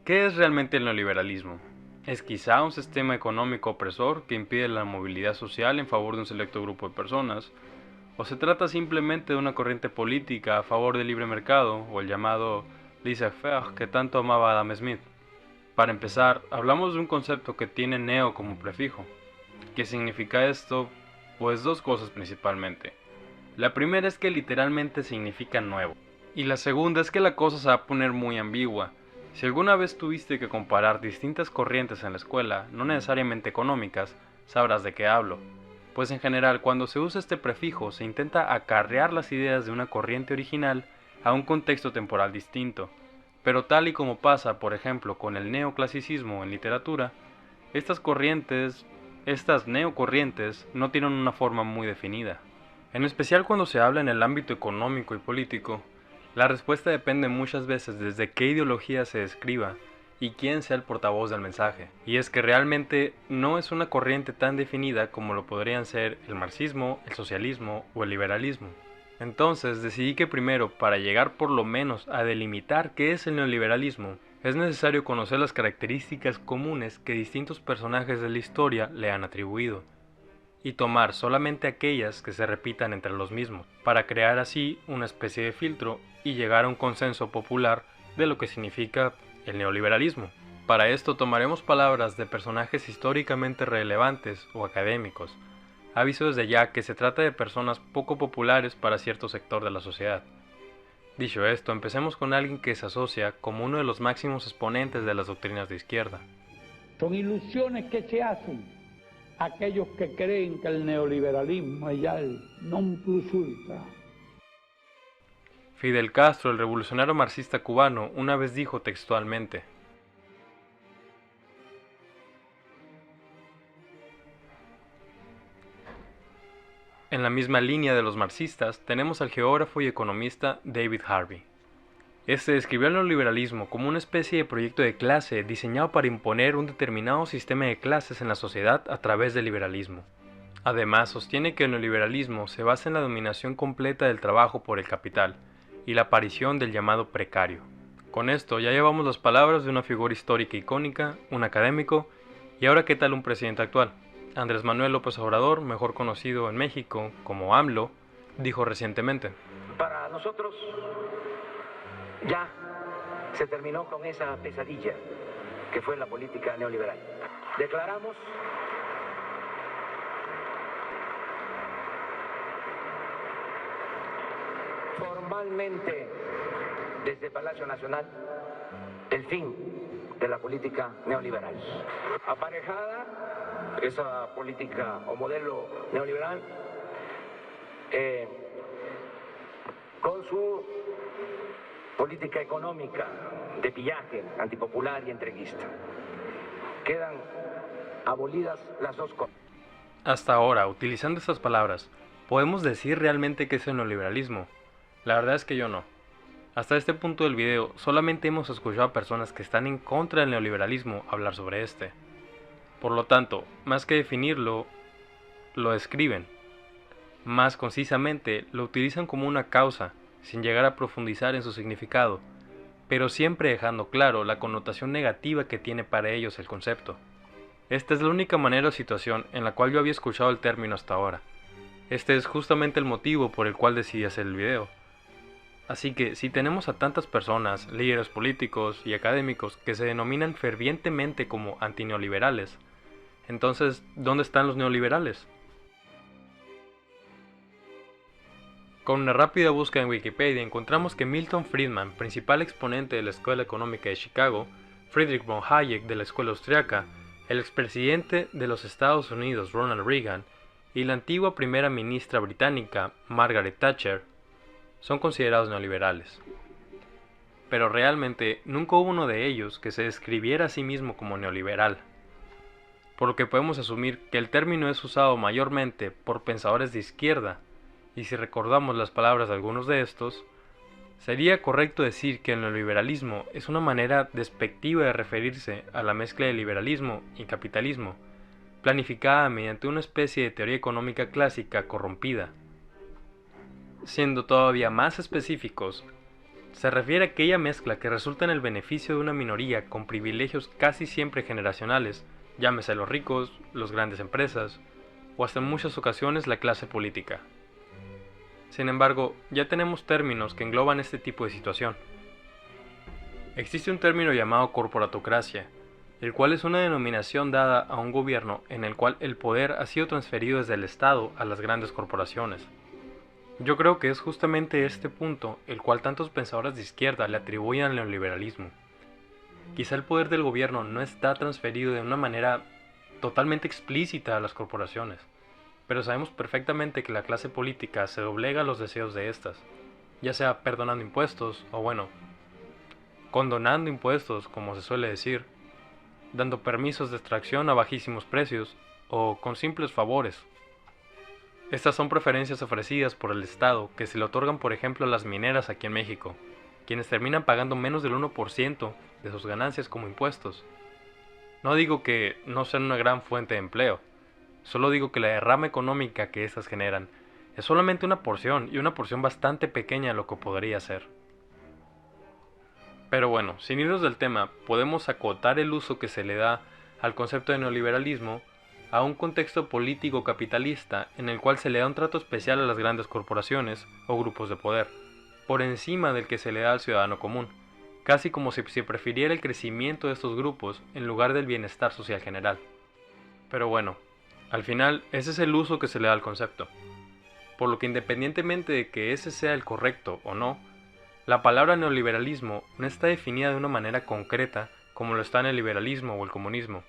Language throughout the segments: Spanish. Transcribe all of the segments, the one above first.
¿Qué es realmente el neoliberalismo? ¿Es quizá un sistema económico opresor que impide la movilidad social en favor de un selecto grupo de personas? ¿O se trata simplemente de una corriente política a favor del libre mercado o el llamado laissez-faire que tanto amaba Adam Smith? Para empezar, hablamos de un concepto que tiene neo como prefijo. ¿Qué significa esto? Pues dos cosas principalmente. La primera es que literalmente significa nuevo. Y la segunda es que la cosa se va a poner muy ambigua. Si alguna vez tuviste que comparar distintas corrientes en la escuela, no necesariamente económicas, sabrás de qué hablo. Pues en general, cuando se usa este prefijo, se intenta acarrear las ideas de una corriente original a un contexto temporal distinto. Pero tal y como pasa, por ejemplo, con el neoclasicismo en literatura, estas neocorrientes, no tienen una forma muy definida. En especial cuando se habla en el ámbito económico y político, la respuesta depende muchas veces desde qué ideología se describa y quién sea el portavoz del mensaje. Y es que realmente no es una corriente tan definida como lo podrían ser el marxismo, el socialismo o el liberalismo. Entonces decidí que primero, para llegar por lo menos a delimitar qué es el neoliberalismo, es necesario conocer las características comunes que distintos personajes de la historia le han atribuido, y tomar solamente aquellas que se repitan entre los mismos, para crear así una especie de filtro y llegar a un consenso popular de lo que significa el neoliberalismo. Para esto tomaremos palabras de personajes históricamente relevantes o académicos. Aviso desde ya que se trata de personas poco populares para cierto sector de la sociedad. Dicho esto, empecemos con alguien que se asocia como uno de los máximos exponentes de las doctrinas de izquierda. Son ilusiones que se hacen aquellos que creen que el neoliberalismo es ya el non plus ultra. Fidel Castro, el revolucionario marxista cubano, una vez dijo textualmente: en la misma línea de los marxistas tenemos al geógrafo y economista David Harvey. Este describió el neoliberalismo como una especie de proyecto de clase diseñado para imponer un determinado sistema de clases en la sociedad a través del liberalismo. Además, sostiene que el neoliberalismo se basa en la dominación completa del trabajo por el capital y la aparición del llamado precario. Con esto ya llevamos las palabras de una figura histórica icónica, un académico, y ahora qué tal un presidente actual. Andrés Manuel López Obrador, mejor conocido en México como AMLO, dijo recientemente: para nosotros ya se terminó con esa pesadilla que fue la política neoliberal. Declaramos formalmente desde Palacio Nacional el fin de la política neoliberal. Aparejada esa política o modelo neoliberal con su política económica de pillaje, antipopular y entreguista. Quedan abolidas las dos cosas. Hasta ahora, utilizando estas palabras, ¿podemos decir realmente que es el neoliberalismo? La verdad es que yo no. Hasta este punto del video, solamente hemos escuchado a personas que están en contra del neoliberalismo hablar sobre este. Por lo tanto, más que definirlo, lo describen. Más concisamente, lo utilizan como una causa, sin llegar a profundizar en su significado, pero siempre dejando claro la connotación negativa que tiene para ellos el concepto. Esta es la única manera o situación en la cual yo había escuchado el término hasta ahora. Este es justamente el motivo por el cual decidí hacer el video. Así que si tenemos a tantas personas, líderes políticos y académicos que se denominan fervientemente como antineoliberales, entonces, ¿dónde están los neoliberales? Con una rápida búsqueda en Wikipedia encontramos que Milton Friedman, principal exponente de la Escuela Económica de Chicago, Friedrich von Hayek de la Escuela Austriaca, el expresidente de los Estados Unidos Ronald Reagan y la antigua primera ministra británica Margaret Thatcher son considerados neoliberales. Pero realmente nunca hubo uno de ellos que se describiera a sí mismo como neoliberal, por lo que podemos asumir que el término es usado mayormente por pensadores de izquierda, y si recordamos las palabras de algunos de estos, sería correcto decir que el neoliberalismo es una manera despectiva de referirse a la mezcla de liberalismo y capitalismo, planificada mediante una especie de teoría económica clásica corrompida. Siendo todavía más específicos, Se refiere a aquella mezcla que resulta en el beneficio de una minoría con privilegios casi siempre generacionales, llámese los ricos, las grandes empresas, o hasta en muchas ocasiones la clase política. Sin embargo, ya tenemos términos que engloban este tipo de situación. Existe un término llamado corporatocracia, el cual es una denominación dada a un gobierno en el cual el poder ha sido transferido desde el Estado a las grandes corporaciones. Yo creo que es justamente este punto el cual tantos pensadores de izquierda le atribuyen al neoliberalismo. Quizá el poder del gobierno no está transferido de una manera totalmente explícita a las corporaciones, pero sabemos perfectamente que la clase política se doblega a los deseos de estas, ya sea perdonando impuestos o condonando impuestos, como se suele decir, dando permisos de extracción a bajísimos precios o con simples favores. Estas son preferencias ofrecidas por el Estado que se le otorgan por ejemplo a las mineras aquí en México, quienes terminan pagando menos del 1% de sus ganancias como impuestos. No digo que no sean una gran fuente de empleo, solo digo que la derrama económica que estas generan es solamente una porción y una porción bastante pequeña de lo que podría ser. Pero bueno, sin irnos del tema, podemos acotar el uso que se le da al concepto de neoliberalismo a un contexto político capitalista en el cual se le da un trato especial a las grandes corporaciones o grupos de poder, por encima del que se le da al ciudadano común, casi como si se prefiriera el crecimiento de estos grupos en lugar del bienestar social general. Pero bueno, al final ese es el uso que se le da al concepto, por lo que independientemente de que ese sea el correcto o no, la palabra neoliberalismo no está definida de una manera concreta como lo está en el liberalismo o el comunismo,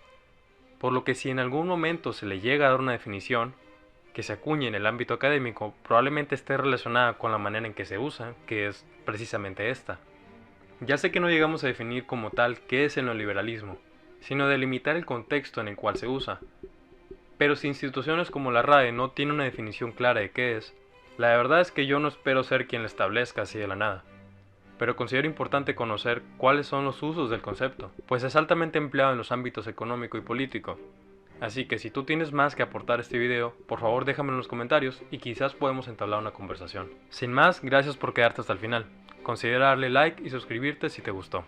por lo que si en algún momento se le llega a dar una definición que se acuñe en el ámbito académico, probablemente esté relacionada con la manera en que se usa, que es precisamente esta. Ya sé que no llegamos a definir como tal qué es el neoliberalismo, sino delimitar el contexto en el cual se usa, pero si instituciones como la RAE no tienen una definición clara de qué es, la verdad es que yo no espero ser quien la establezca así de la nada. Pero considero importante conocer cuáles son los usos del concepto, pues es altamente empleado en los ámbitos económico y político. Así que si tú tienes más que aportar a este video, por favor déjame en los comentarios y quizás podemos entablar una conversación. Sin más, gracias por quedarte hasta el final. Considera darle like y suscribirte si te gustó.